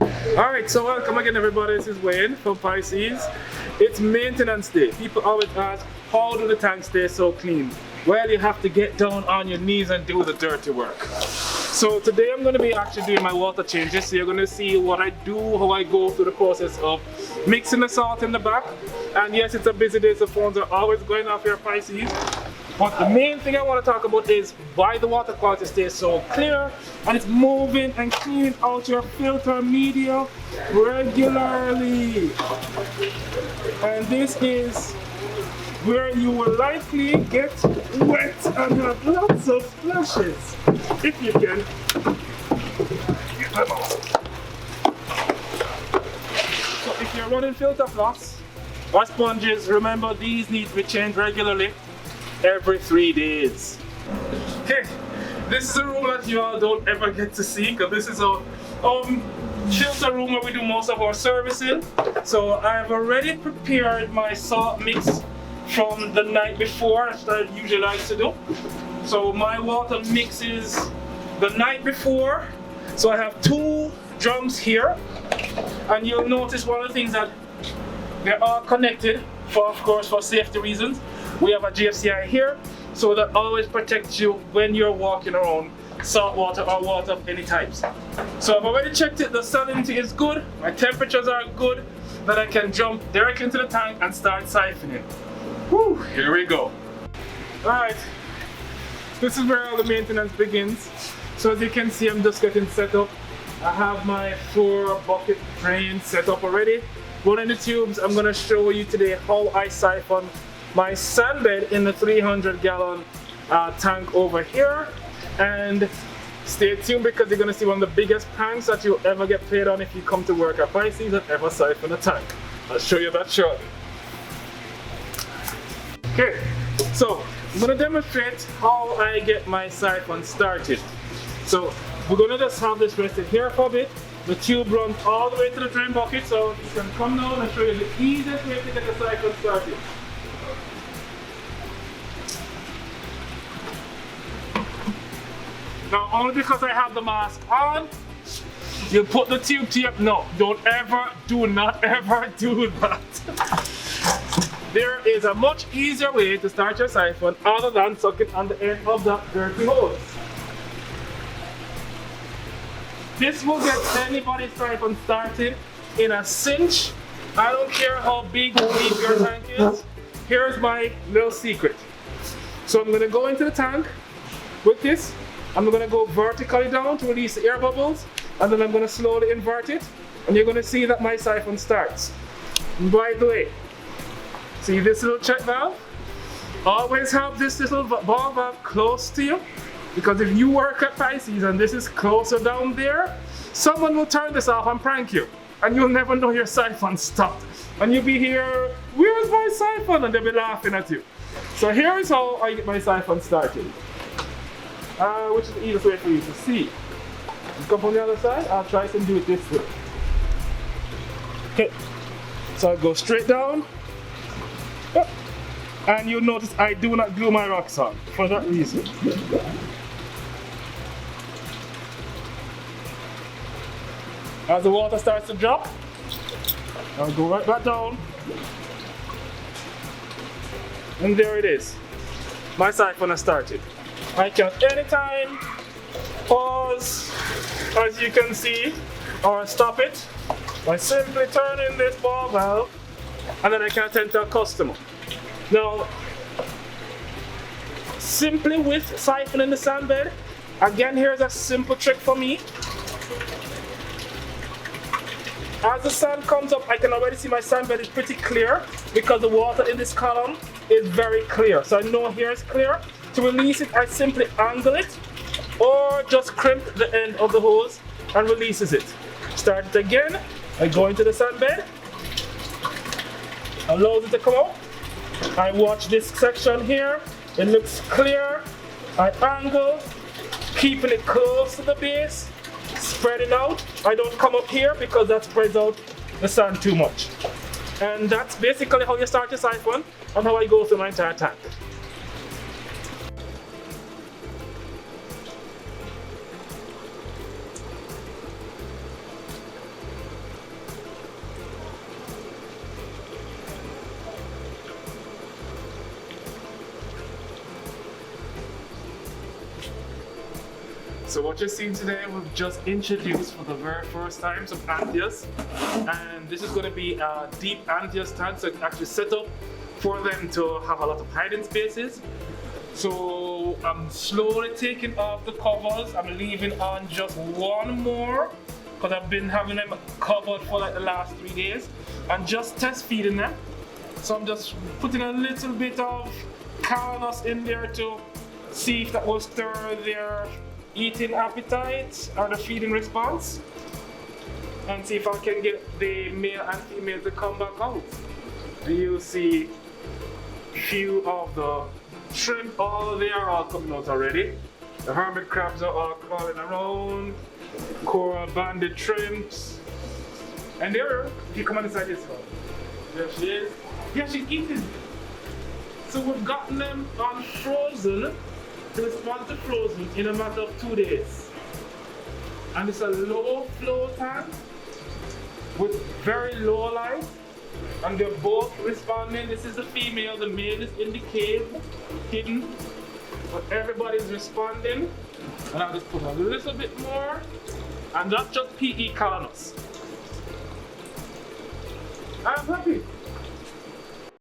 Alright, so welcome again everybody, this is Wayne from Pisces. It's maintenance day. People always ask, how do the tanks stay so clean? Well, you have to get down on your knees and do the dirty work. So today I'm going to be actually doing my water changes. So you're going to see what I do, how I go through the process of mixing the salt in the back. And yes, it's a busy day, so phones are always going off here, Pisces. But the main thing I want to talk about is why the water quality stays so clear and it's moving and cleaning out your filter media regularly. And this is where you will likely get wet and have lots of splashes if you can get them out. So if you're running filter floss or sponges, remember these need to be changed regularly every 3 days. Okay, this is a room that you all don't ever get to see because this is a filter room where we do most of our servicing. So I've already prepared my salt mix from the night before. That's what I usually like to do. So my water mixes the night before. So I have 2 drums here, and you'll notice one of the things that they're all connected for, of course, for safety reasons. We have a GFCI here, so that always protects you when you're walking around salt water or water of any types. So I've already checked it, the salinity is good, my temperatures are good, that I can jump directly into the tank and start siphoning. Whew, here we go. Alright, this is where all the maintenance begins. So as you can see, I'm just getting set up. I have my 4 bucket drain set up already. Running the tubes, I'm going to show you today how I siphon my sand bed in the 300-gallon tank over here. And stay tuned because you're going to see one of the biggest pranks that you'll ever get paid on if you come to work at Pisces and ever siphon a tank. I'll show you that shortly. Okay, so I'm going to demonstrate how I get my siphon started. So we're going to just have this rested here for a bit. The tube runs all the way to the drain bucket, so you can come down and show you the easiest way to get the siphon started. Now, only because I have the mask on, you put the tube to your... No, do not ever do that. There is a much easier way to start your siphon other than sucking on the end of that dirty hose. This will get anybody's siphon started in a cinch. I don't care how big or deep your tank is. Here's my little secret. So I'm going to go into the tank with this. I'm going to go vertically down to release the air bubbles, and then I'm going to slowly invert it, and you're going to see that my siphon starts. And by the way, see this little check valve? Always have this little ball valve close to you, because if you work at Pisces and this is closer down there, someone will turn this off and prank you, and you'll never know your siphon stopped. And you'll be here, where's my siphon? And they'll be laughing at you. So here's how I get my siphon started. Which is the easiest way for you to see. You come from the other side, I'll try to do it this way. Okay, so I'll go straight down. And you'll notice I do not glue my rocks on for that reason. As the water starts to drop, I'll go right back down. And there it is. My siphon has started. I can anytime pause, as you can see, or stop it by simply turning this ball valve, and then I can attend to a customer. Now, simply with siphoning the sand bed, again, here's a simple trick for me. As the sand comes up, I can already see my sand bed is pretty clear because the water in this column is very clear. So I know here is clear. To release it, I simply angle it or just crimp the end of the hose and releases it. Start it again. I go into the sand bed, allows it to come out. I watch this section here. It looks clear. I angle, keeping it close to the base, spreading out. I don't come up here because that spreads out the sand too much. And that's basically how you start your siphon and how I go through my entire tank. So what you're seeing today, we've just introduced for the very first time some antheas, and this is going to be a deep anthea stand, so it's actually set up for them to have a lot of hiding spaces. So I'm slowly taking off the covers. I'm leaving on just one more because I've been having them covered for like the last 3 days and just test feeding them. So I'm just putting a little bit of carnus in there to see if that will stir their eating appetite or the feeding response, and see if I can get the male and female to come back out. You'll see few of the shrimp, all they are all coming out already. The hermit crabs are all crawling around, coral banded shrimps, and there, if you come on inside this one, there she is. Yeah, she's eating. So we've gotten them on frozen, to respond to frozen in a matter of 2 days. And it's a low flow tank with very low light, and they're both responding. This is the female, the male is in the cave, hidden, but everybody's responding. And I'll just put a little bit more, and that's just PE carnus. I'm happy.